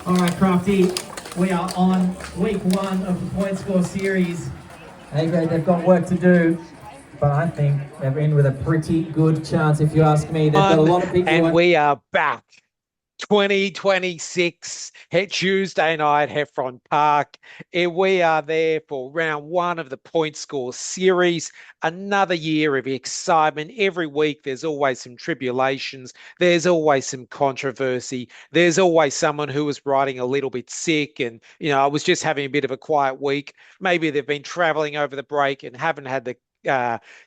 All right, Crafty, we are on week one of the point score series. Okay, they've got work to do, but I think they're in with a pretty good chance, if you ask me. They've got a lot of people. And we are back. 2026 Tuesday night Heffron Park. We are there for round one of the point score series. Another year of excitement. Every week there's always some tribulations. There's always some controversy. There's always someone who was riding a little bit sick and, I was just having a bit of a quiet week. Maybe they've been traveling over the break and haven't had the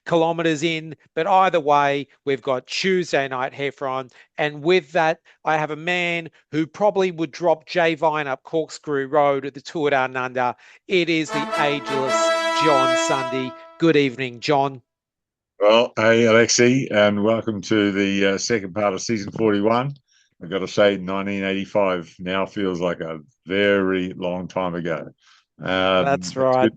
kilometers in. But either way, we've got Tuesday night Heffron. And with that, I have a man who probably would drop Jay Vine up Corkscrew Road at the Tour Down Under. It is the ageless John Sunday. Good evening, John. Well, hey, Alexi, and welcome to the second part of season 41. I've got to say, 1985 now feels like a very long time ago. That's right.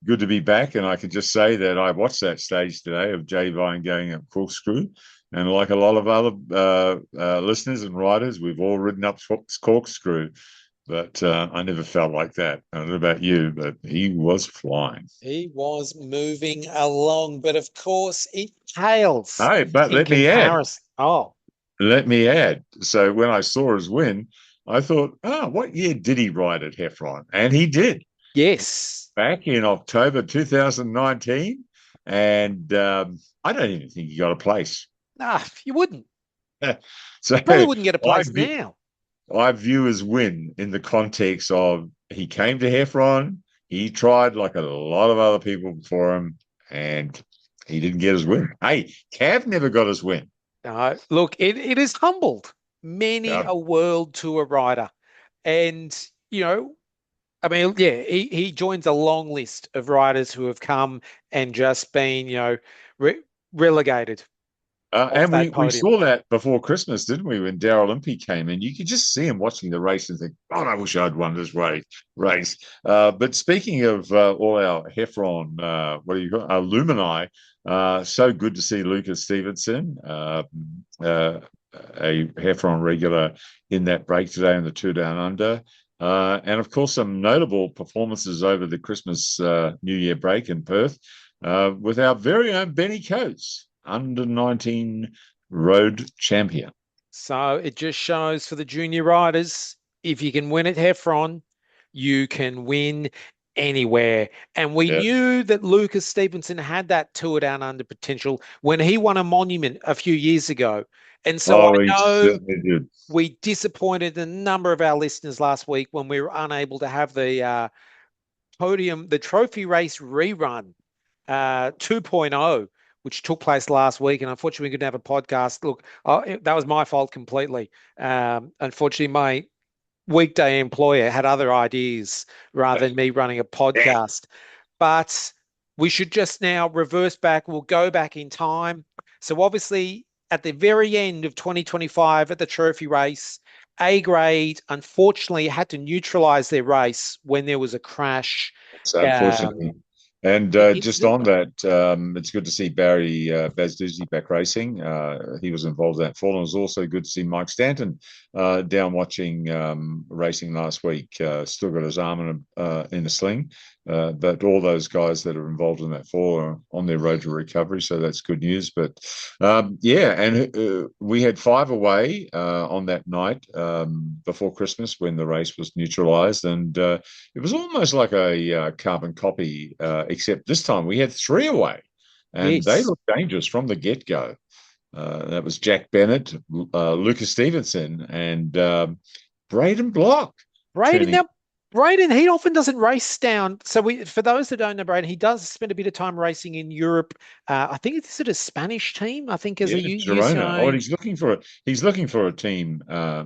Good to be back, and I can just say that I watched that stage today of Jay Vine going up Corkscrew, and like a lot of other listeners and riders, we've all ridden up Corkscrew, but I never felt like that. I don't know about you, but he was flying. He was moving along, but of course it pales. Hey, but let me add. So when I saw his win, I thought, what year did he ride at Heffron? And he did. Yes. Back in October 2019. And I don't even think he got a place. Nah, you wouldn't. So you probably wouldn't get a place now. I view his win in the context of he came to Heffron, he tried like a lot of other people before him, and he didn't get his win. Hey, Cav never got his win. No, look, it has humbled many a world tour rider. And, I mean, yeah, he joins a long list of riders who have come and just been, relegated. And we saw that before Christmas, didn't we? When Daryl Impey came in, you could just see him watching the race and think, "God, I wish I'd won this race." But speaking of all our Heffron, what do you call alumni? So good to see Lucas Stevenson, a Heffron regular, in that break today in the Two Down Under. And of course, some notable performances over the Christmas New Year break in Perth with our very own Benny Coates, under 19 road champion. So it just shows for the junior riders, if you can win at Heffron, you can win anywhere. And we knew that Lucas Stevenson had that Tour Down Under potential when he won a monument a few years ago. And so I know we disappointed a number of our listeners last week when we were unable to have the podium, the trophy race rerun 2.0, which took place last week. And unfortunately, we couldn't have a podcast. Look, that was my fault completely. Unfortunately, my weekday employer had other ideas rather than me running a podcast. But we should just now reverse back. We'll go back in time. So obviously, at the very end of 2025 at the trophy race, A grade, unfortunately, had to neutralize their race when there was a crash. So unfortunately. And just on that, it's good to see Barry Bazduzzi back racing. He was involved in that fall. And it was also good to see Mike Stanton down watching racing last week. Still got his arm in a sling. But all those guys that are involved in that fall are on their road to recovery. So that's good news. But we had 5 away on that night before Christmas when the race was neutralized. And it was almost like a carbon copy, except this time we had 3 away. And they looked dangerous from the get-go. That was Jack Bennett, Lucas Stevenson, and Braden Block. Braden, he often doesn't race down. So for those that don't know Braden, he does spend a bit of time racing in Europe. I think it's a Spanish team. I think as a Girona. Oh, he's looking for a team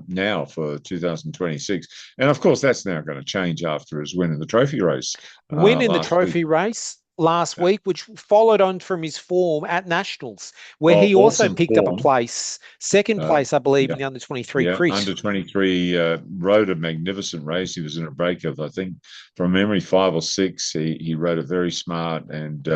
now for 2026, and of course that's now going to change after his win in the trophy race. Race last week, which followed on from his form at Nationals, where he also picked up a place, second place, I believe, in the under-23 Chris. Under-23 rode a magnificent race. He was in a break of, I think, from memory, 5 or 6. He rode a very smart and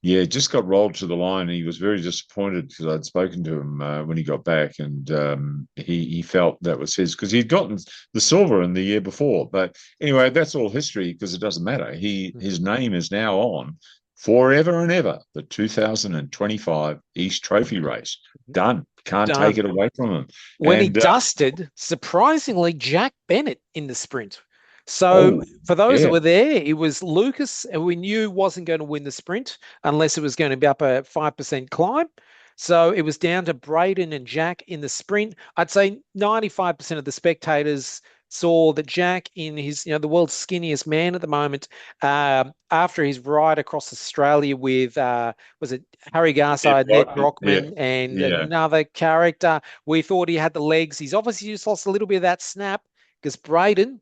Yeah, just got rolled to the line. He was very disappointed because I'd spoken to him when he got back, and he felt that was his because he'd gotten the silver in the year before. But anyway, that's all history because it doesn't matter. His name is now on forever and ever the 2025 East Trophy race. Done. Can't take it away from him. When he dusted, surprisingly, Jack Bennett in the sprint. So for those that were there, it was Lucas, and we knew wasn't going to win the sprint unless it was going to be up a 5% climb. So it was down to Braden and Jack in the sprint. I'd say 95% of the spectators saw that Jack, in his, the world's skinniest man at the moment, after his ride across Australia with, was it Harry Garside, Ned Brockman, and another character, we thought he had the legs. He's obviously just lost a little bit of that snap because Braden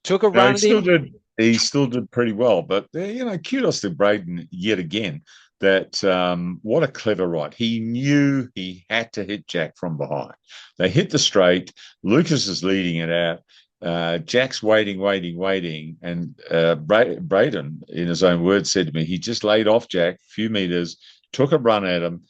took a run at him. He still did pretty well, but kudos to Braden yet again. That what a clever ride. He knew he had to hit Jack from behind. They hit the straight. Lucas is leading it out. Jack's waiting, and Braden, in his own words, said to me, he just laid off Jack a few meters, took a run at him,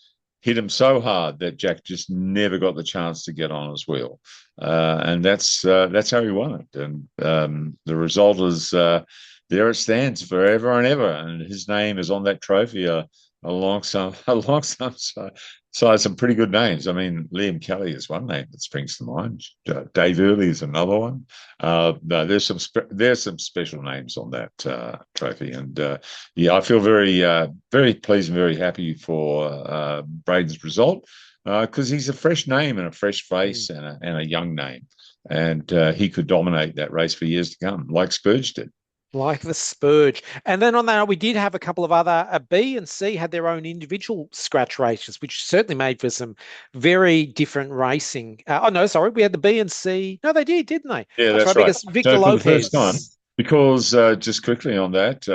hit him so hard that Jack just never got the chance to get on his wheel, and that's how he won it. And the result is there it stands forever and ever, and his name is on that trophy alongside some pretty good names. I mean, Liam Kelly is one name that springs to mind. Dave Earley is another one. No, there's some special names on that trophy, and I feel very pleased and very happy for Braden's result because he's a fresh name and a fresh face and a young name, and he could dominate that race for years to come, like Spurge did. Like the Spurge. And then on that, we did have a couple of other, B and C had their own individual scratch races, which certainly made for some very different racing. We had the B and C. No, they did, didn't they? Yeah, that's right. Because Victor Lopez. For the first time, because just quickly on that,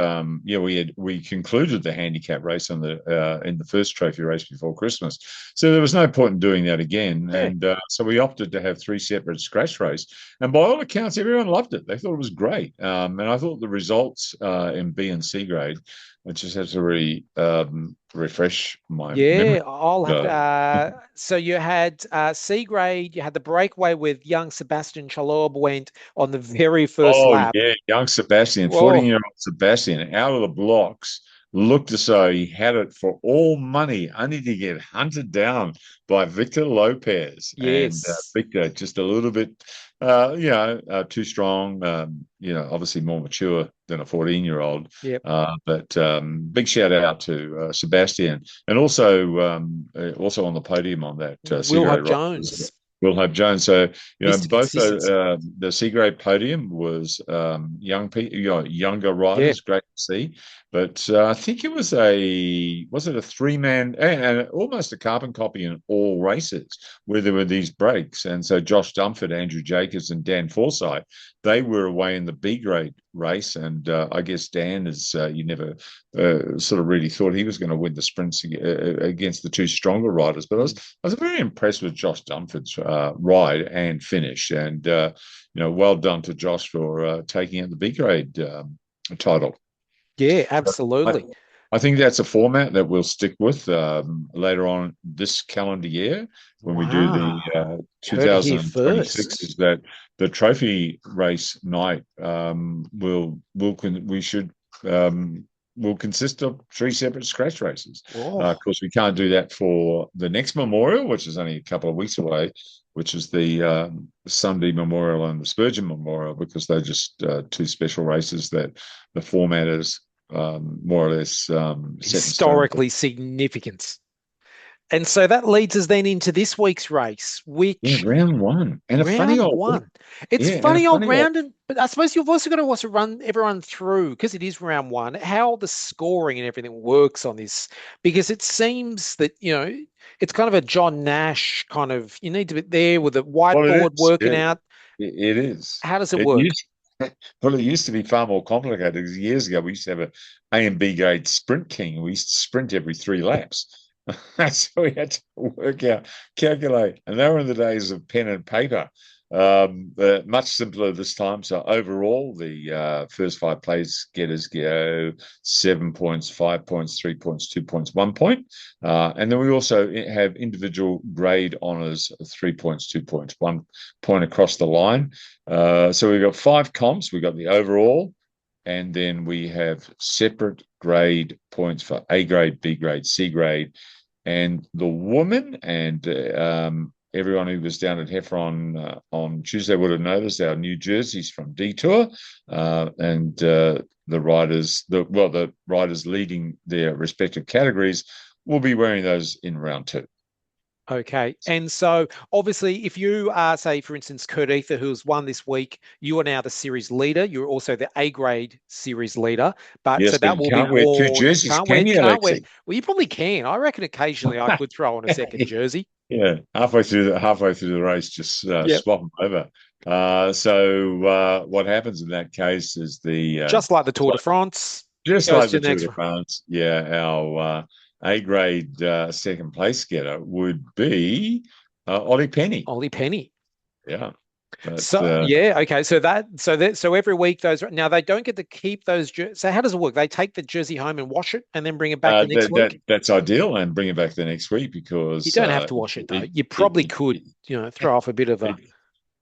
we concluded the handicap race in the first trophy race before Christmas, so there was no point in doing that again, and so we opted to have 3 separate scratch races. And by all accounts, everyone loved it. They thought it was great, and I thought the results in B and C grade, I just have to refresh my memory. I'll have so you had C grade, you had the breakaway with young Sebastian Chalob went on the very first lap. Yeah, young Sebastian, 14-year-old Sebastian, out of the blocks, looked as though he had it for all money, only to get hunted down by Victor Lopez. Yes. And Victor just a little bit, too strong, obviously more mature than a 14-year-old. Yep. But big shout out to Sebastian, and also on the podium on that. Will Hope Jones. Will Hope Jones. So Mr. both the C grade podium was younger riders. Great to see. But I think it was a 3-man and almost a carbon copy in all races where there were these breaks. And so Josh Dumford, Andrew Jacobs, and Dan Forsyth, they were away in the B grade race. And I guess Dan you never sort of really thought he was going to win the sprints against the 2 stronger riders. But I was very impressed with Josh Dumford's ride and finish. And well done to Josh for taking out the B grade title. Yeah, absolutely. I think that's a format that we'll stick with later on this calendar year when we do the 2026. Is that the trophy race night will consist of 3 separate scratch races. Of course, we can't do that for the next Memorial, which is only a couple of weeks away, which is the Sunday Memorial and the Spurgeon Memorial, because they're just 2 special races that the format is more or less historically significant. And so that leads us then into this week's race, which round 1, and a funny old one. It's funny old round, but I suppose you've also got to also run everyone through, because it is round 1, how the scoring and everything works on this, because it seems that it's kind of a John Nash kind of, you need to be there with a whiteboard working out. It is. How does it work? It used to be far more complicated, because years ago we used to have a A and B grade sprint king. We used to sprint every 3 laps. So we had to work out, calculate. And they were in the days of pen and paper. Much simpler this time. So overall, the first 5 place getters go 7 points, 5 points, 3 points, 2 points, 1 point. And then we also have individual grade honours, 3 points, 2 points, 1 point across the line. So we've got 5 comps. We've got the overall, and then we have separate grade points for A grade, B grade, C grade, and the woman. And everyone who was down at Heffron on Tuesday would have noticed our new jerseys from Detour, and the riders, the riders leading their respective categories, will be wearing those in round 2. Okay. And so obviously if you are, say, for instance, Kurt Eather, who's won this week, you are now the series leader. You're also the A grade series leader. But yes, so that will can't be wear more, 2 jerseys, can't can wear, you, can't wear. Alexi? Well, you probably can. I reckon occasionally I could throw on a second jersey. Yeah, halfway through the race, just Yep. swap them over. So what happens in that case is Just like the Tour de France. just goes like to the Tour de France, our A grade second place getter would be Ollie Penny. Ollie Penny. Yeah. But, So yeah, okay. So every week now they don't get to keep those. So how does it work? They take the jersey home and wash it, and then bring it back the next week. That's ideal, and bring it back the next week, because You don't have to wash it though. You probably could, throw off a bit of a.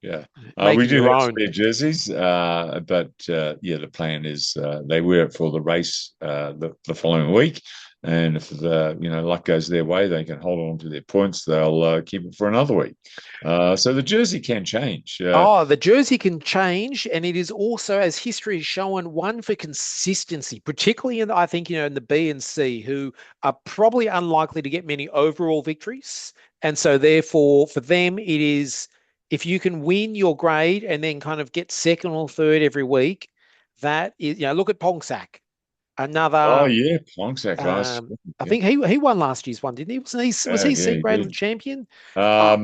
Yeah, make we it do your have own. spare jerseys, but the plan is they wear it for the race the following week, and if luck goes their way, they can hold on to their points. They'll keep it for another week. So the jersey can change. The jersey can change, and it is also, as history has shown, one for consistency, particularly in in the B and C, who are probably unlikely to get many overall victories, and so therefore for them it is. If you can win your grade and then kind of get second or third every week, that is, look at Pongsak, another. Oh yeah, Plonksek. I think he won last year's one, didn't he? Was he C grade champion? No,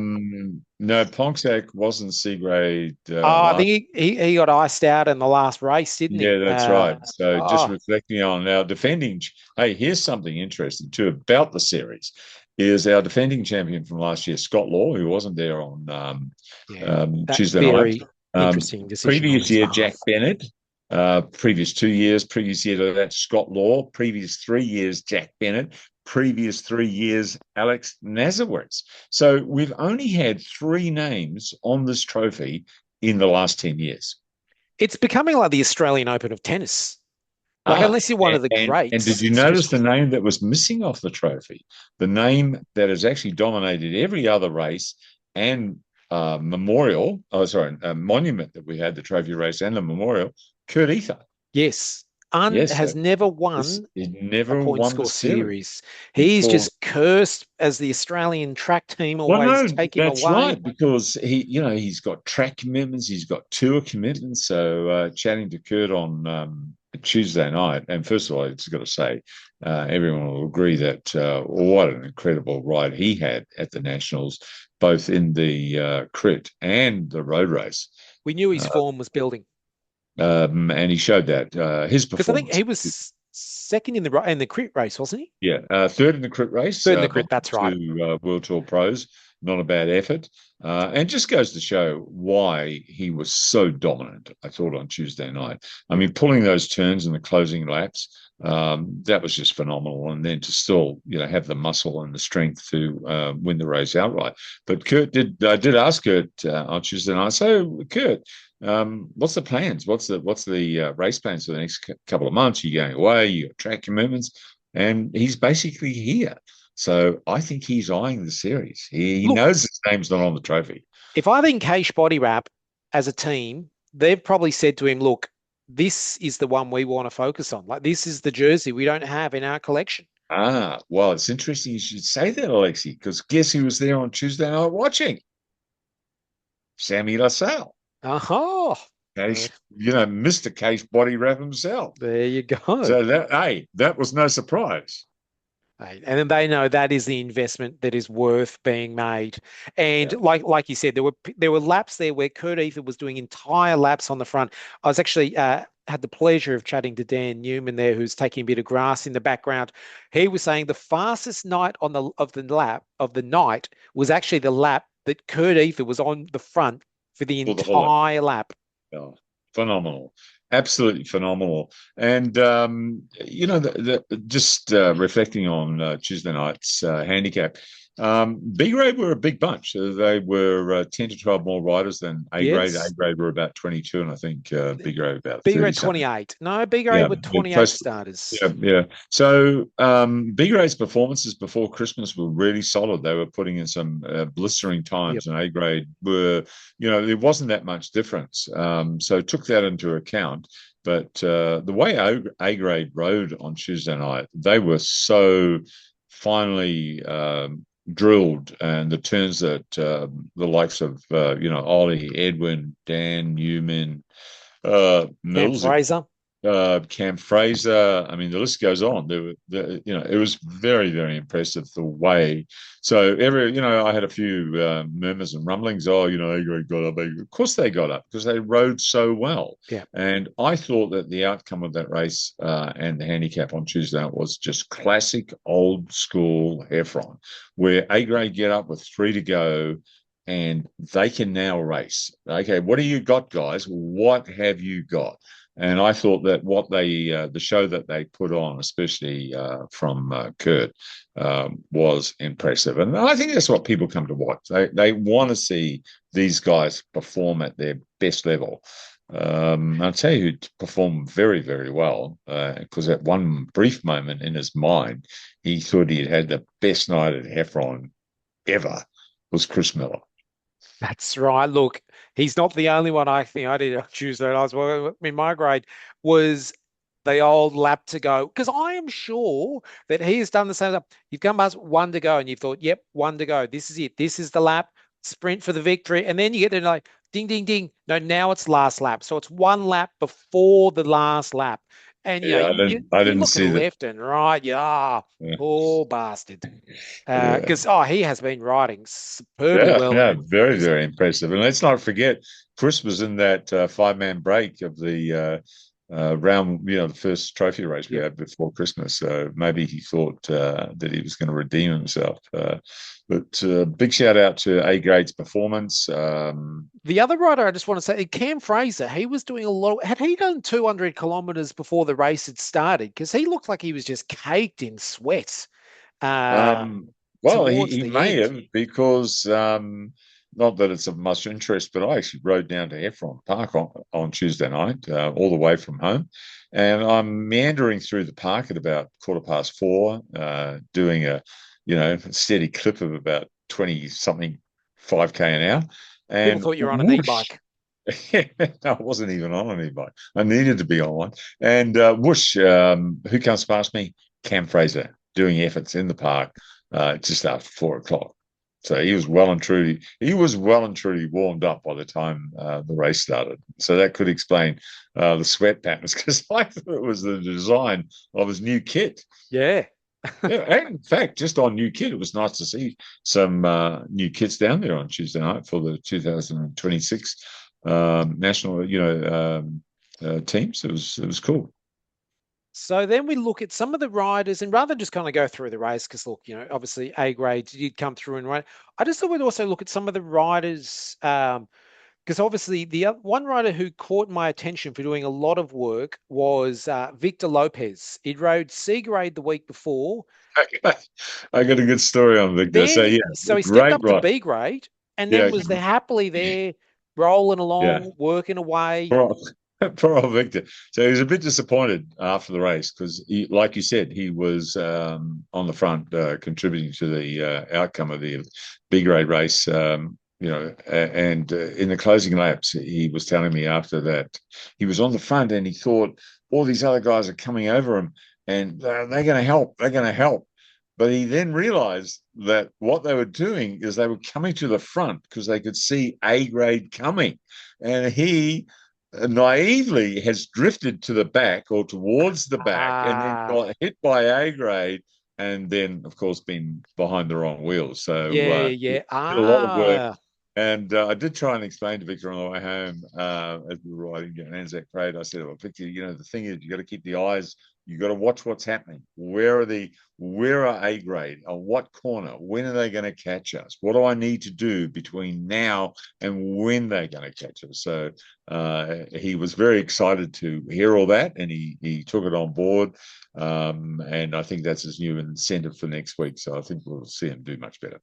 Plonksek wasn't C grade. I think he got iced out in the last race, didn't he? Yeah, that's right. So just reflecting on our defending. Hey, here's something interesting too about the series. Is our defending champion from last year, Scott Law, who wasn't there on Tuesday night. Interesting decision. Previous year, Jack Bennett. Previous 2 years, previous year to that, Scott Law. Previous 3 years, Jack Bennett. Previous 3 years, Alex Nazarowitz. So we've only had 3 names on this trophy in the last 10 years. It's becoming like the Australian Open of tennis. Unless you're one of the greats. And did you notice the name that was missing off the trophy? The name that has actually dominated every other race and monument that we had, the trophy race and the memorial, Kurt Eather. Yes. Has never won a point score series. He's just cursed as the Australian track team always take him away. That's right, because he's got track commitments, he's got tour commitments. So chatting to Kurt on Tuesday night, and first of all, I've just got to say, everyone will agree that what an incredible ride he had at the Nationals, both in the crit and the road race. We knew his form was building. And he showed that his performance. Because I think he was second in the crit race, wasn't he? Yeah, third in the crit race. Third in the crit, that's right. World Tour Pros, not a bad effort. And just goes to show why he was so dominant, I thought, on Tuesday night. I mean, pulling those turns in the closing laps, that was just phenomenal. And then to still, have the muscle and the strength to win the race outright. But I did ask Kurt on Tuesday night, so Kurt, what's the plans? What's the race plans for the next couple of months? You're going away, you got track commitments, and he's basically here. So I think he's eyeing the series. He knows his name's not on the trophy. If I think Case Body Wrap as a team, they've probably said to him, look, this is the one we want to focus on. Like, this is the jersey we don't have in our collection. Well, it's interesting you should say that, Alexi, because guess who was there on Tuesday night watching? Sammy LaSalle. Mr. Case Body Wrap himself. There you go. So that was no surprise. And then they know that is the investment that is worth being made. And like you said, there were laps there where Kurt Eather was doing entire laps on the front. I was actually had the pleasure of chatting to Dan Newman there, who's taking a bit of grass in the background. He was saying the fastest night of the night was actually the lap that Kurt Eather was on the front for the For the whole lap. entire lap. Oh, phenomenal. Absolutely phenomenal. And, just reflecting on Tuesday night's handicap, B grade were a big bunch. They were 10 to 12 more riders than A grade. Yes. A grade were about 22, and I think B grade about B 30 grade something. 28. No, B grade with 28 close. starters. Yeah. So B grade's performances before Christmas were really solid. They were putting in some blistering times, and A grade were, there wasn't that much difference. So took that into account. But the way A grade rode on Tuesday night, they were so finely drilled, and the turns that the likes of Ollie, Edwin, Dan Newman, Cam Mills, Fraser. Cam Fraser. I mean, the list goes on. It was very, very impressive the way. So I had a few murmurs and rumblings. Oh, A got up. Of course, they got up because they rode so well. Yeah. And I thought that the outcome of that race and the handicap on Tuesday was just classic old school Heffron, where A grade get up with 3 to go. And they can now race. Okay, what do you got, guys? What have you got? And I thought that what the show that they put on, especially from Kurt, was impressive. And I think that's what people come to watch. They want to see these guys perform at their best level. I'll tell you who performed very, very well, because at one brief moment in his mind, he thought he'd had the best night at Heffron ever, was Chris Miller. That's right. Look, he's not the only one. I think I did on Tuesday. My grade was the old lap to go, because I am sure that he has done the same stuff. You've come past 1 to go and you've thought, yep, 1 to go. This is it. This is the lap. Sprint for the victory. And then you get there like, ding, ding, ding. No, now it's last lap. So it's 1 lap before the last lap. And I didn't look see at that. left and right. Yeah. Poor bastard. Because he has been riding superbly well. Yeah, very, very impressive. And let's not forget, Chris was in that 5-man break of the round, the first trophy race we had before Christmas. So maybe he thought that he was going to redeem himself. But big shout out to A grade's performance. The other rider, I just want to say, Cam Fraser, he was doing a lot. Had he done 200 kilometers before the race had started? Because he looked like he was just caked in sweat. Well, he may have, because not that it's of much interest, but I actually rode down to Heffron Park on Tuesday night, all the way from home. And I'm meandering through the park at about 4:15, doing a steady clip of about 20-something 5K an hour. And people thought you were on an e-bike. No, I wasn't even on an e-bike. I needed to be on one. And whoosh, who comes past me? Cam Fraser, doing efforts in the park just after 4:00. So he was well and truly warmed up by the time the race started. So that could explain the sweat patterns, because I thought it was the design of his new kit. Yeah. And in fact, just on new kit, it was nice to see some new kits down there on Tuesday night for the 2026 national, teams. It was cool. So then we look at some of the riders, and rather than just kind of go through the race, because look, obviously A grade did come through and ride. I just thought we'd also look at some of the riders, because obviously the one rider who caught my attention for doing a lot of work was Victor Lopez. He rode C grade the week before. I got a good story on Victor. So he stepped up to B grade, and then was happily there, rolling along, working away. Poor old Victor. So he was a bit disappointed after the race, because, like you said, he was on the front, contributing to the outcome of the B grade race. And in the closing laps, he was telling me after that he was on the front and he thought all these other guys are coming over him and they're going to help. They're going to help. But he then realized that what they were doing is they were coming to the front because they could see A grade coming, and he naively has drifted to the back or towards the back and then got hit by A grade, and then of course been behind the wrong wheels. So did a lot of work. And I did try and explain to Victor on the way home, as we were riding down Anzac Parade. I said, well, Victor, the thing is, you got to keep the eyes You got to watch what's happening. Where are A grade? On what corner? When are they going to catch us? What do I need to do between now and when they're going to catch us? So he was very excited to hear all that, and he took it on board. And I think that's his new incentive for next week. So I think we'll see him do much better.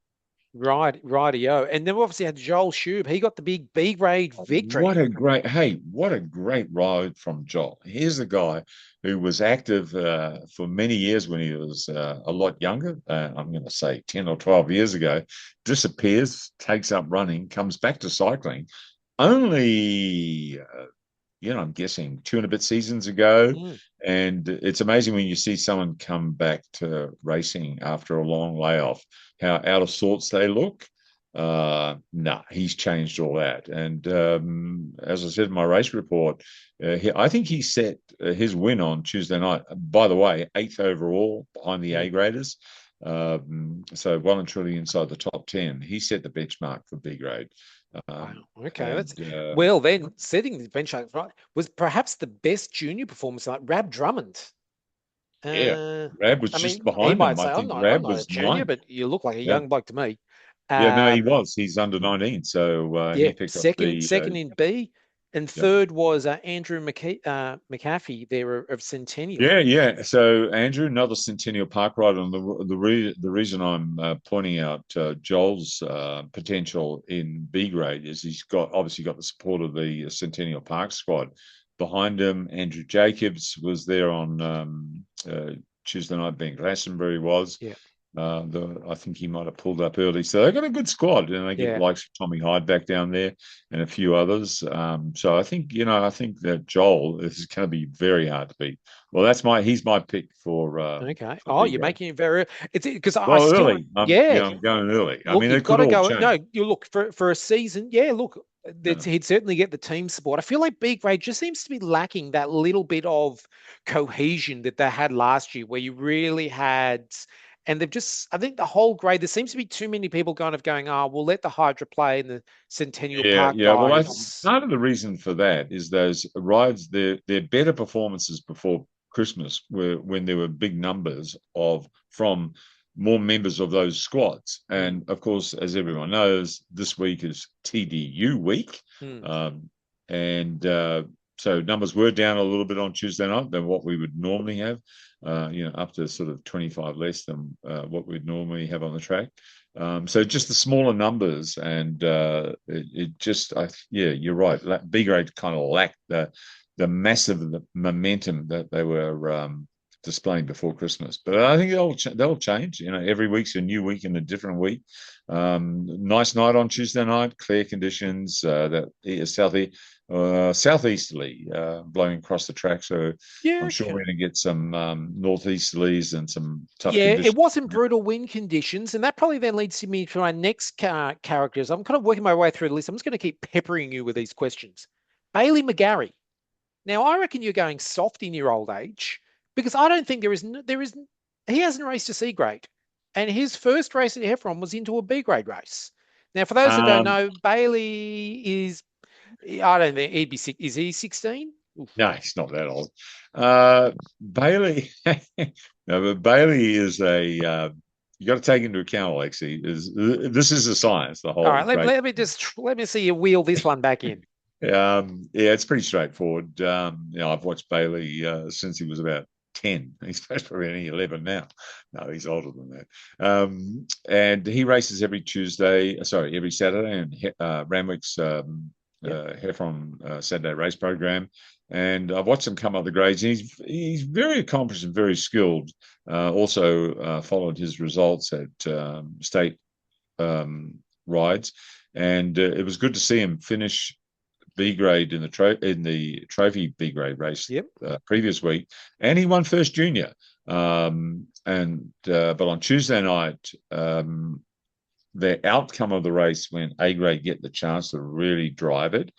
Right, rightio. And then we obviously had Joel Xuerub. He got the big B grade victory. What a great ride from Joel. Here's a guy who was active for many years when he was a lot younger. I'm going to say 10 or 12 years ago, disappears, takes up running, comes back to cycling. Only, I'm guessing 2 and a bit seasons ago. And it's amazing when you see someone come back to racing after a long layoff, how out of sorts they look. He's changed all that. And as I said in my race report, I think he set his win on Tuesday night, by the way, 8th overall behind the A graders. So well and truly inside the top 10. He set the benchmark for B grade. Okay, well then setting the benchmark right was perhaps the best junior performance, like Rab Drummond. Rab was behind him. He might say, I think I'm Rab not was a junior, but you look like a young bloke to me. He was. He's under 19, so he picked second, up the second in B, and third was Andrew McAfee there of Centennial. Yeah. So Andrew, another Centennial Park rider, and the reason I'm pointing out Joel's potential in B grade is he's obviously got the support of the Centennial Park squad behind him. Andrew Jacobs was there on Tuesday night, being Glastonbury was. Yeah. I think he might have pulled up early. So they've got a good squad, and they get likes of Tommy Hyde back down there and a few others. So I think that Joel is going to be very hard to beat. Well, he's my pick for. Okay. For you're making it very. It's because early. I'm going early. Look, it you've could got to all go. change. No, you look for a season. Yeah, look, he'd certainly get the team support. I feel like B grade just seems to be lacking that little bit of cohesion that they had last year, where you really had. And I think the whole grade, there seems to be too many people going, we'll let the Hydra play in the Centennial Park guys. Well, part of the reason for that is those rides, their better performances before Christmas were when there were big numbers from more members of those squads. And of course, as everyone knows, this week is TDU week. So numbers were down a little bit on Tuesday night than what we would normally have, up to sort of 25 less than what we'd normally have on the track. So just the smaller numbers, and you're right. B grade kind of lacked the massive momentum that they were displaying before Christmas. But I think they'll change. Every week's a new week and a different week. Nice night on Tuesday night, clear conditions, southeasterly blowing across the track. So I'm sure we're going to get some northeasterlies and some tough conditions. It wasn't brutal wind conditions, and that probably then leads me to our next characters. I'm kind of working my way through the list. I'm just going to keep peppering you with these questions. Bailey McGarry. Now, I reckon you're going soft in your old age, because I don't think he hasn't raced a C grade. And his first race at Heffron was into a B grade race. Now, for those that don't know, Bailey is, I don't think he'd be sick. Is he 16? No, he's not that old. Bailey, but Bailey is you got to take into account, Alexi, this is a science. The whole. All right, let me see you wheel this one back in. It's pretty straightforward. I've watched Bailey since he was about 10. He's probably only 11 now. No, he's older than that. And he races every Saturday in Randwick's Heffron Saturday race program. And I've watched him come up the grades. He's very accomplished and very skilled. Also followed his results at state rides, and it was good to see him finish B grade in the trophy B grade race previous week, and he won first junior. But on Tuesday night, the outcome of the race, when A grade get the chance to really drive it,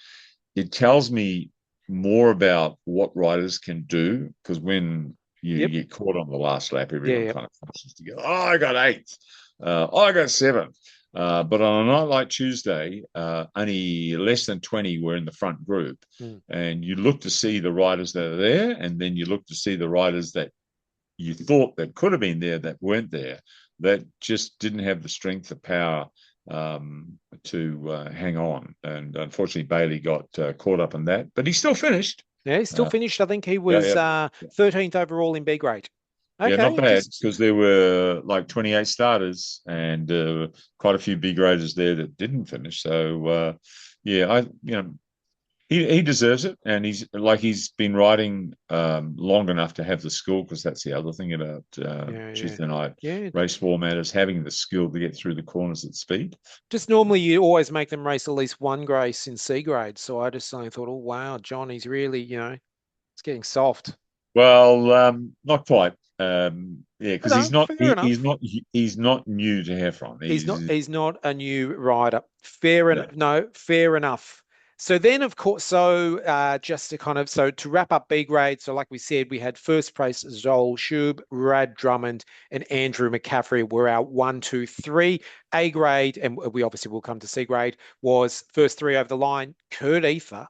it tells me more about what riders can do, because when you get caught on the last lap, everyone kind of finishes together. I got 8th. I got 7th. But on a night like Tuesday, only less than 20 were in the front group. And you look to see the riders that are there, and then you look to see the riders that you thought that could have been there that weren't there, that just didn't have the strength, the power to hang on. And unfortunately, Bailey got caught up in that, but he still finished. Yeah, he still finished. I think he Yeah, was yeah. 13th overall in B grade. Yeah, not Okay, bad, because there were like 28 starters and quite a few B graders there that didn't finish. So yeah, he deserves it, and he's been riding long enough to have the skill, because that's the other thing about Tuesday night race format, is having the skill to get through the corners at speed. Just normally you always make them race at least one race in C grade. So I just suddenly thought, oh wow, John, he's really, it's getting soft. Well, not quite. Yeah, because No, fair enough. he's not new to Heffron. He's not a new rider. Fair enough. So then, of course, just to wrap up B grade. So, like we said, we had first place Xuerub, Rab Drummond, and Andrew McCaffrey were our 1, 2, 3. A grade, and we obviously will come to C grade, was first 3 over the line: Kurt Eather,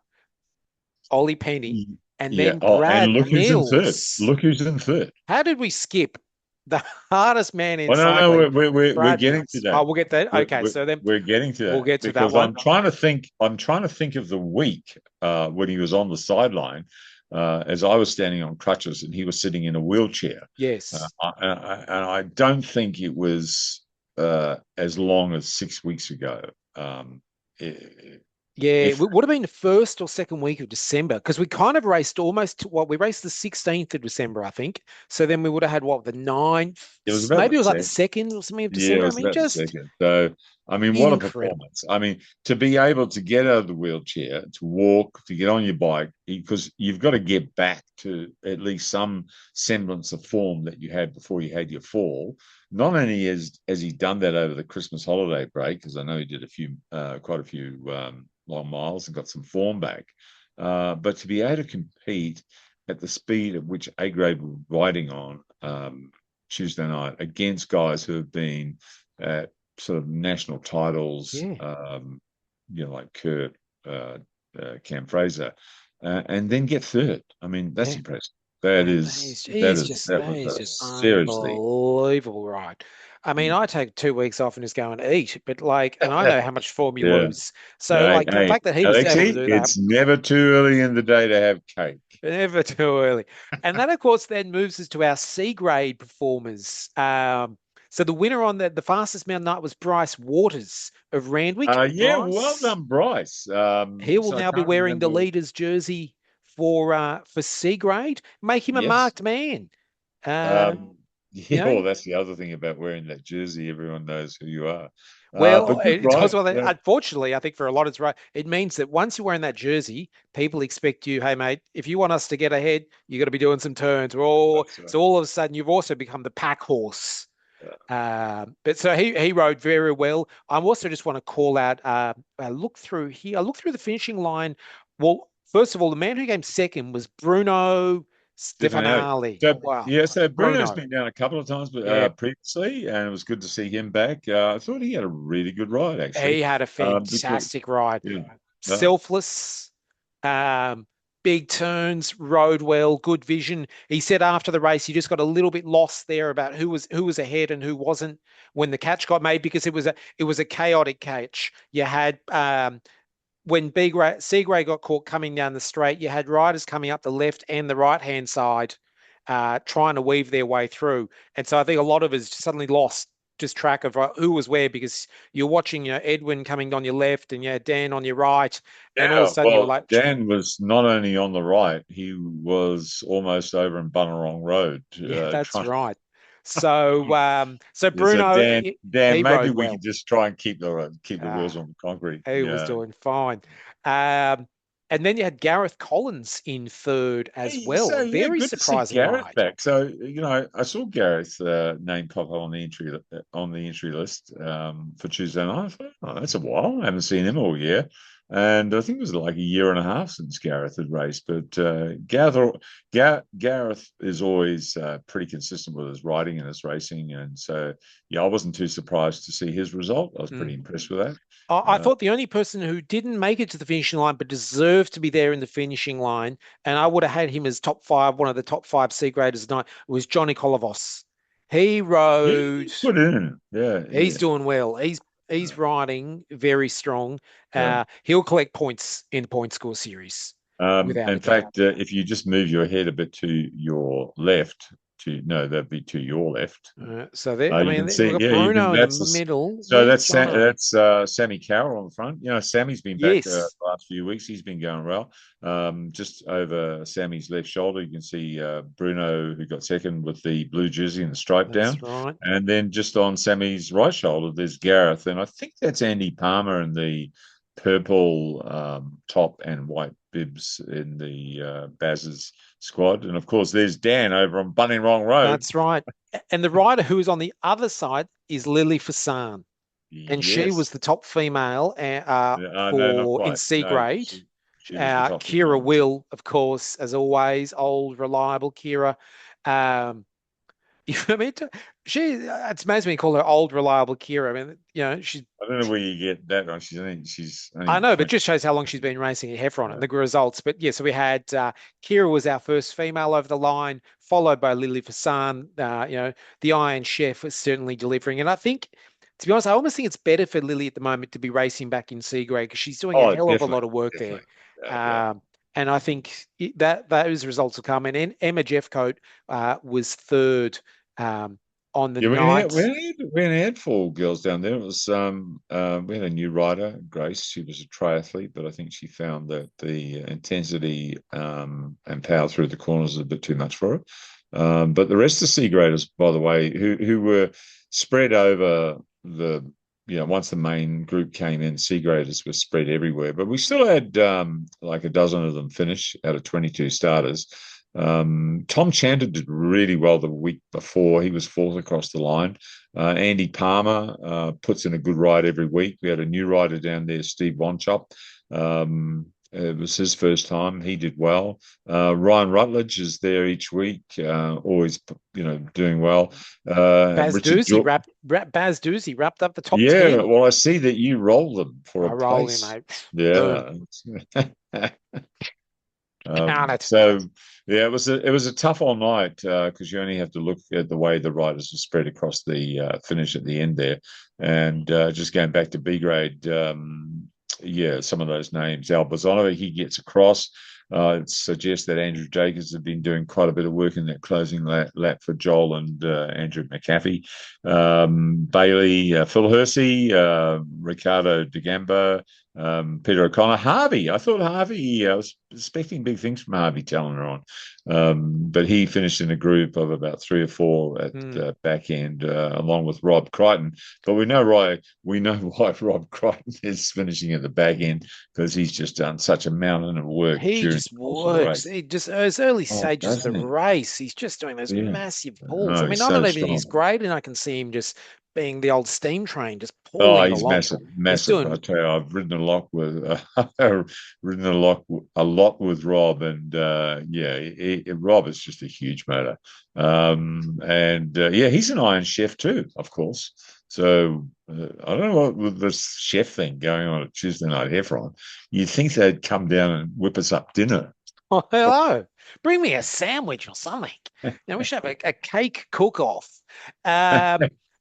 Ollie Penny, and then Brad and look Mills. who's in third. Look who's in third. How did we skip the hardest man in cycling? No, we're getting to that. Oh, we'll get that. Okay, so then we're getting to that. We'll get to because that one. I'm trying to think of the week when he was on the sideline, as I was standing on crutches and he was sitting in a wheelchair. Yes, and I don't think it was as long as 6 weeks ago. It would have been the first or second week of December, because we kind of raced we raced the 16th of December, I think. So then we would have had the 9th. Maybe it was like the 2nd or something of December. Yeah, it was about the second. So, what a performance. To be able to get out of the wheelchair, to walk, to get on your bike, because you've got to get back to at least some semblance of form that you had before you had your fall. Not only has he done that over the Christmas holiday break, because I know he did quite a few long miles and got some form back, but to be able to compete at the speed at which A grade were riding on Tuesday night against guys who have been at sort of national titles, like Kurt, Cam Fraser, and then get third. That's impressive. That is just seriously unbelievable, right? I take 2 weeks off and just go and eat, but and I know how much form you lose. So, the fact that he was able to do that, it's never too early in the day to have cake. Never too early. And that, of course, then moves us to our C grade performers. So the winner on the fastest mountain night was Bryce Waters of Randwick. Well done, Bryce. He will now be wearing the leader's jersey for C grade. Make him a marked man. That's the other thing about wearing that jersey. Everyone knows who you are. Unfortunately, I think for a lot, it's right. It means that once you're wearing that jersey, people expect you, hey, mate, if you want us to get ahead, you got to be doing some turns. So all of a sudden, you've also become the pack horse. But so he rode very well. I also just want to call out, look through here. I looked through the finishing line. Well, first of all, the man who came second was Bruno Stefanelli. Wow. Yeah, so Bruno's been down a couple of times previously, and it was good to see him back. I thought he had a really good ride, actually. He had a fantastic ride. Yeah. Selfless, big turns, rode well, good vision. He said after the race, he just got a little bit lost there about who was ahead and who wasn't when the catch got made, because it was a chaotic catch. You had when C grade got caught coming down the straight, you had riders coming up the left and the right-hand side trying to weave their way through. And so I think a lot of us suddenly lost just track of who was where, because you're watching Edwin coming on your left and you had Dan on your right. And all of a sudden you were like... Dan was not only on the right, he was almost over in Bunnerong Road. That's right. So Bruno, Dan, maybe we can just try and keep the wheels on the concrete. He was doing fine. And then you had Gareth Collins in third as well. So, very surprising. Gareth back. So I saw Gareth's name pop up on the entry list for Tuesday night. I thought, that's a while. I haven't seen him all year. And I think it was like a year and a half since Gareth had raced. But Gareth is always pretty consistent with his riding and his racing. And so, yeah, I wasn't too surprised to see his result. I was pretty impressed with that. I thought the only person who didn't make it to the finishing line but deserved to be there in the finishing line, and I would have had him as top five, one of the top five C graders tonight, was Johnny Kolovos. He Yeah, rode. put in. Yeah, He's doing well. He's riding very strong. yeah. He'll collect points in the point score series without a In doubt. fact, if you just move your head a bit to your left, that'd be to your left. So there, You can see, we've got yeah, Bruno in the that's middle. so Where's that's Jono? that's Sammy Carroll on the front. Sammy's been back the Yes, last few weeks. He's been going well. Just over Sammy's left shoulder, you can see Bruno, who got second with the blue jersey and the stripe down. that's right. And then just on Sammy's right shoulder, there's Gareth, and I think that's Andy Palmer in the purple top and white bibs in the Baz's squad. And of course, there's Dan over on Bunning Wrong Road. That's right. And the rider who is on the other side is Lily Fasan. And she was the top female in C grade. She was the top Keira female. Will, of course, as always, old, reliable Keira. I mean, it's amazing when you call her old, reliable Keira. I mean, she's. I don't know where you get that on. I know, but it just shows how long she's been racing at Heffron and the results. But yeah, so we had Keira was our first female over the line, followed by Lily Fasan. The Iron Chef was certainly delivering, and I think, to be honest, I almost think it's better for Lily at the moment to be racing back in C grade because she's doing a hell of a lot of work there. And I think that those results will come. And Emma Jeffcoat was third on the night. We had four girls down there. It was we had a new rider, Grace. She was a triathlete, but I think she found that the intensity and power through the corners was a bit too much for her. But the rest of the C graders, by the way, who were spread over once the main group came in, C graders were spread everywhere. But we still had like a dozen of them finish out of 22 starters. Tom Chanter did really well the week before. He was fourth across the line. Andy Palmer puts in a good ride every week. We had a new rider down there, Steve Wanchop. It was his first time. He did well. Ryan Rutledge is there each week, always doing well. Baz Doozy wrapped up the top 10. Well, I see that you roll them for a place. Him, mate. Yeah. So yeah, it was a tough all night because you only have to look at the way the riders are spread across the finish at the end there, and just going back to B grade. Some of those names. Al Bazonova, he gets across. It suggests that Andrew Jacobs has been doing quite a bit of work in that closing lap for Joel and Andrew McAfee. Bailey, Phil Hersey, Ricardo DeGambo, Peter O'Connor, Harvey. I thought Harvey, I was expecting big things from Harvey Challoner on. But he finished in a group of about 3 or 4 at the back end, along with Rob Crichton. But we know why Rob Crichton is finishing at the back end, because he's just done such a mountain of work. He just works. He just as early stages of the race, he's just doing those massive pulls. I mean, I don't even he's great, and I can see him just being the old steam train, just pulling. He's massive. I tell you, I've ridden a lot with Rob, and Rob is just a huge motor. He's an Iron Chef too, of course. So I don't know what with this chef thing going on at Tuesday Night Heffron. You'd think they'd come down and whip us up dinner. Oh, hello. Bring me a sandwich or something. We should have a cake cook-off.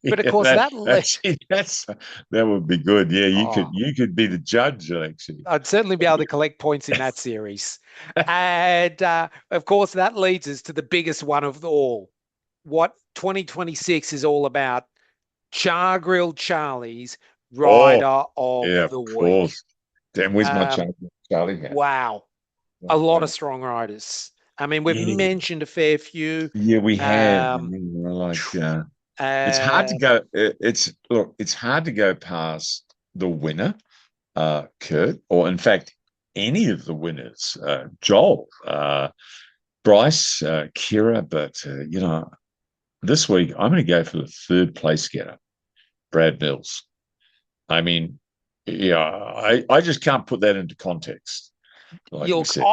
But of course, that would be good. Yeah, you could be the judge, Alexi. I'd certainly be able to collect points in that series. And of course, that leads us to the biggest one of all. What 2026 is all about. Char Grilled Charlie's Rider of the Week. Course. Damn, where's my Char Grilled Charlie hat? Wow. A lot of strong riders. I mean, we've mentioned a fair few. Yeah, we have. It's hard to go. It's hard to go past the winner, Kurt, or in fact, any of the winners, Joel, Bryce, Keira. But this week I'm going to go for the third place getter, Brad Mills. I mean, Yeah, I just can't put that into context. Like we Look, said.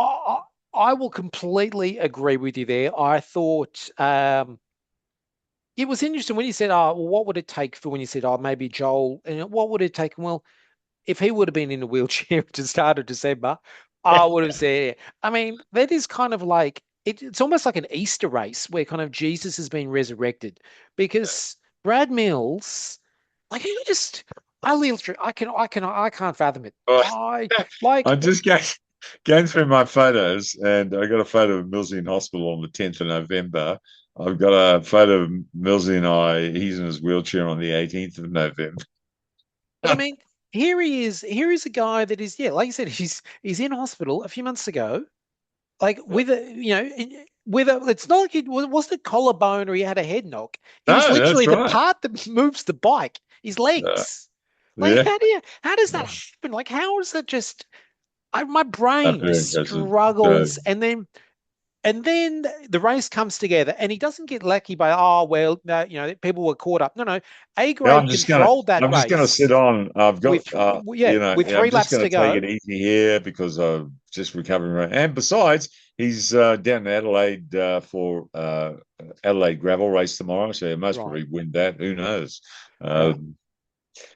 I will completely agree with you there. I thought it was interesting when you said, "Oh, well, what would it take for when you said, oh, maybe Joel, and what would it take?" Well, if he would have been in a wheelchair at the start of December, I would have said, I mean, that is kind of like it's almost like an Easter race where kind of Jesus has been resurrected because Brad Mills, like he just, I can't fathom it. Oh, I like, I'm just going through my photos, and I got a photo of Millsy in hospital on the 10th of November. I've got a photo of Millsy and I. He's in his wheelchair on the 18th of November. but I mean, here he is. Here is a guy that is, yeah, like you said, he's in hospital a few months ago. Like with a, with a, it's not like it wasn't a collarbone or he had a head knock. It was No, literally that's the right. part that moves the bike, his Uh, legs. Like, yeah. how does that happen? Like, how is that just, my Not brain very just impressive. struggles. And then the race comes together and he doesn't get lucky by, oh, well, no, people were caught up. No, no. A Yeah, grade controlled that I'm just gonna sit race on. I've got with, yeah, with I'm three just laps gonna to take it go. easy here because I'm just recovering. Right. And besides, he's down in Adelaide for Adelaide gravel race tomorrow, so he most Right, probably win that. Who knows? right.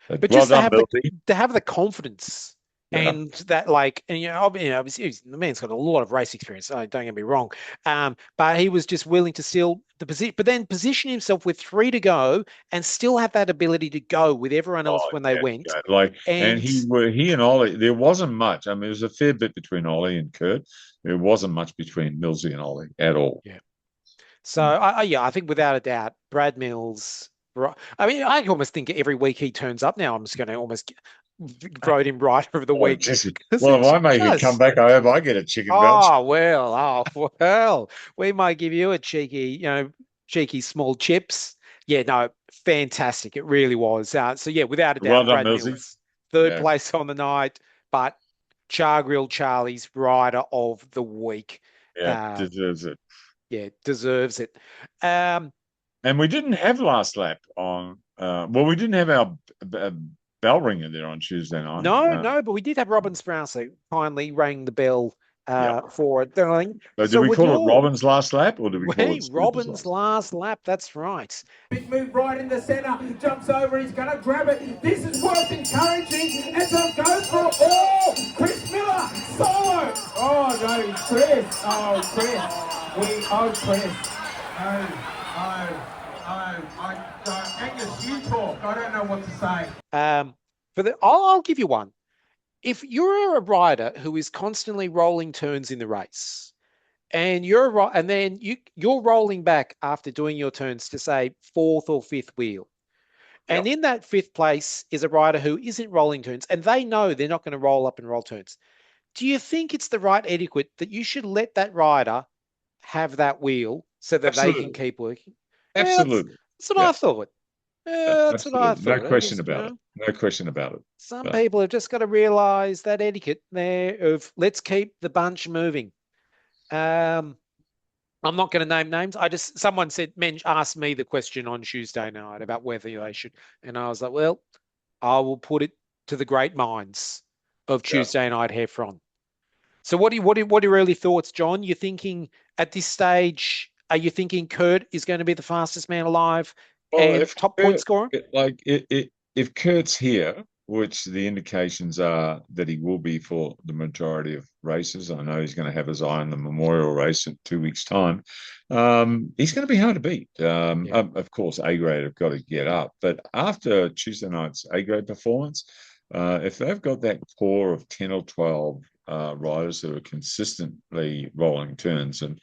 But But well just to done, have Milty. the confidence Yeah. and that like and obviously the man's got a lot of race experience. So don't get me wrong, but he was just willing to still the position, but then position himself with three to go and still have that ability to go with everyone else Oh when they yeah, went. yeah. Like, and And he and Ollie. There wasn't much. I mean, there was a fair bit between Ollie and Kurt. There wasn't much between Millsy and Ollie at all. yeah, so I think without a doubt, Brad Mills. I mean, I almost think every week he turns up now. I'm just going to almost vote him Rider of the Oh, Week Jesse. because Well, if it's I make a just. comeback, I hope I get a chicken voucher. Oh, well, we might give you a cheeky small chips. Yeah, no, fantastic. It really was. So yeah, without a Well doubt, done, Brad Millsy. Mills, third Yeah, place on the night, but Char Grill Charlie's Rider of the Week. yeah, Uh, deserves it. yeah, deserves it. Um, And we didn't have last lap on. Well, we didn't have our bell ringer there on Tuesday night. no, but we did have Robin Sprouse who kindly rang the bell Yeah. for it. Darling. So did So we with call it your Robin's last lap, or did we call Hey, it Scuba's Robin's last? last lap, that's right. Big move right in the centre, jumps over, he's going to grab it. This is worth encouraging as they go for it. Oh, Chris Miller, solo. Oh, no, Chris. Oh, Chris. Angus, you talk. I don't know what to say. I'll give you one. If you're a rider who is constantly rolling turns in the race, and you're rolling back after doing your turns to say fourth or fifth wheel, Yeah, and in that fifth place is a rider who isn't rolling turns, and they know they're not going to roll up and roll turns. Do you think it's the right etiquette that you should let that rider have that wheel so that they can absolutely, keep working? Yeah, absolutely. that's what Yeah, I thought. yeah, Yeah, that's what I absolutely. No thought. question about it. No question about it. Some But people have just got to realize that etiquette there of let's keep the bunch moving. Um, I'm not going to name names. Someone asked me the question on Tuesday night about whether they should, and I was like, well, I will put it to the great minds of yeah. Tuesday Night Heffron. So what are your early thoughts, John? You're thinking at this stage, are you thinking Kurt is going to be the fastest man alive Well, and top point scorer? if Kurt's here, which the indications are that he will be for the majority of races, I know he's going to have his eye on the Memorial race in 2 weeks' time. He's going to be hard to beat. Yeah. Of course, A grade have got to get up, but after Tuesday night's A grade performance, if they've got that core of 10 or 12 riders that are consistently rolling turns, and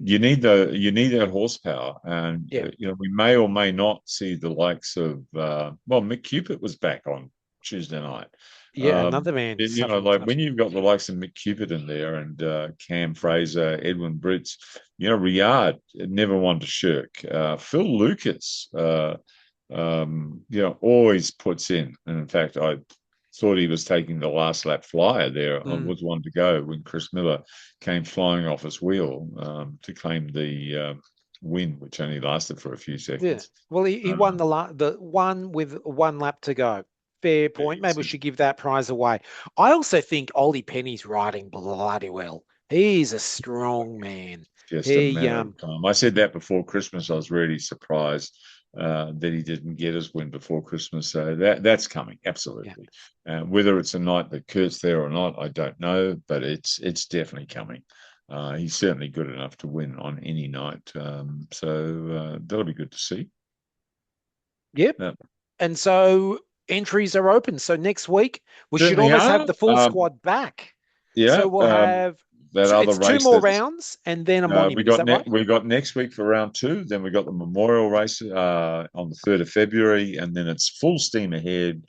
you need that horsepower, and Yeah. we may or may not see the likes of Mick Cupid was back on Tuesday night. Yeah, another man suffering Like such. when you've got the likes of Mick Cupid in there and Cam Fraser, Edwin Brits, Riyadh never wanted to shirk. Phil Lucas, always puts in. And in fact, I thought he was taking the last lap flyer there. I was one to go when Chris Miller came flying off his wheel to claim the win, which only lasted for a few seconds. Yeah. Well, he won the one with one lap to go. fair point. Maybe we should give that prize away. I also think Ollie Penny's riding bloody well. He's a strong man. Just a matter of time. I said that before Christmas. I was really surprised that he didn't get his win before Christmas. So that's coming, absolutely. Yeah. Whether it's a night that Kurt's there or not, I don't know, but it's definitely coming. He's certainly good enough to win on any night. So that'll be good to see. Yep. And so entries are open. So next week we should almost have the full squad back. Yeah. So we'll have it's 2 more rounds and then a monument. We got next week for round 2. Then we got the memorial race on the 3rd of February, and then it's full steam ahead.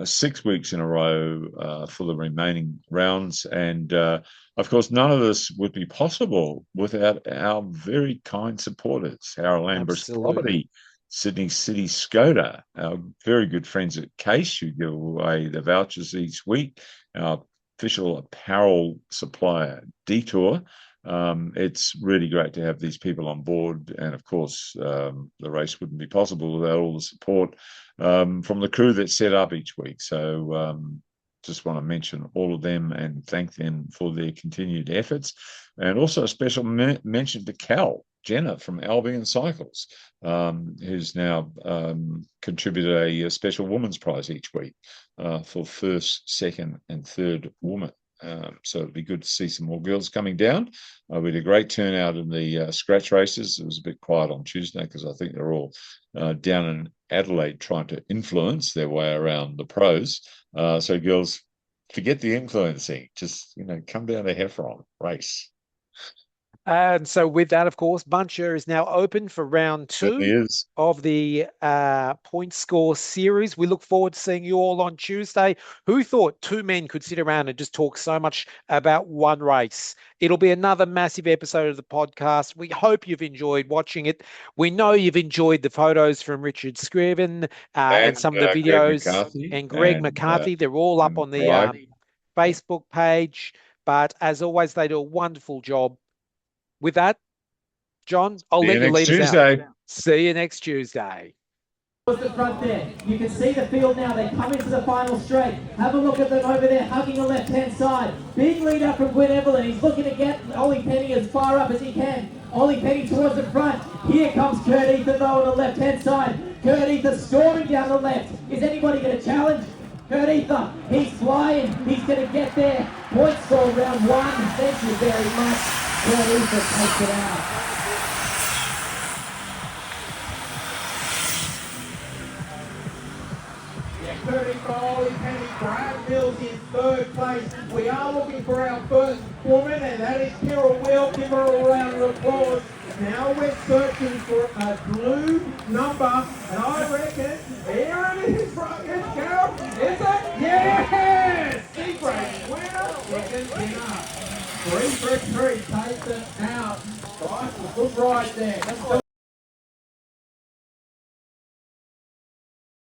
6 weeks in a row for the remaining rounds, and of course, none of this would be possible without our very kind supporters, our Lambris Property, Sydney City Skoda, our very good friends at Case, who give away the vouchers each week, our official apparel supplier Detour. It's really great to have these people on board, and of course the race wouldn't be possible without all the support from the crew that set up each week. So just want to mention all of them and thank them for their continued efforts, and also a special mention to Cal Jenner from Albion Cycles, who's now contributed a special women's prize each week for first, second and third woman. So it'd be good to see some more girls coming down. We had a great turnout in the scratch races. It was a bit quiet on Tuesday because I think they're all down in Adelaide trying to influence their way around the pros. So girls, forget the influencing. Just, come down to Heffron, race. And so with that, of course, Buncher is now open for round 2 of the point score series. We look forward to seeing you all on Tuesday. Who thought 2 men could sit around and just talk so much about one race? It'll be another massive episode of the podcast. We hope you've enjoyed watching it. We know you've enjoyed the photos from Richard Scriven and some of the videos. Greg McCarthy. They're all up on the Facebook page. But as always, they do a wonderful job. With that, John, I'll let you lead us out. See you next Tuesday. The front there. You can see the field now. They come into the final straight. Have a look at them over there, hugging the left-hand side. Big lead up from Gwyn Evelyn. He's looking to get Ollie Penny as far up as he can. Ollie Penny towards the front. Here comes Kurt Eather though on the left-hand side. Kurt Eather storming down the left. Is anybody going to challenge? Kurt Eather, he's flying. He's going to get there. Point score round 1. Thank you very much. Kurt Eather takes it out. Curtis Foley, Penny Brad Mills in 3rd place. We are looking for our first woman, and that is Keira Will. Give her a round of applause. Now we're searching for a blue number, and I reckon here it is. It's Carol. Is it? Yes! Secret winner, second winner. 3 for 3 takes it out. Bryce, good ride there.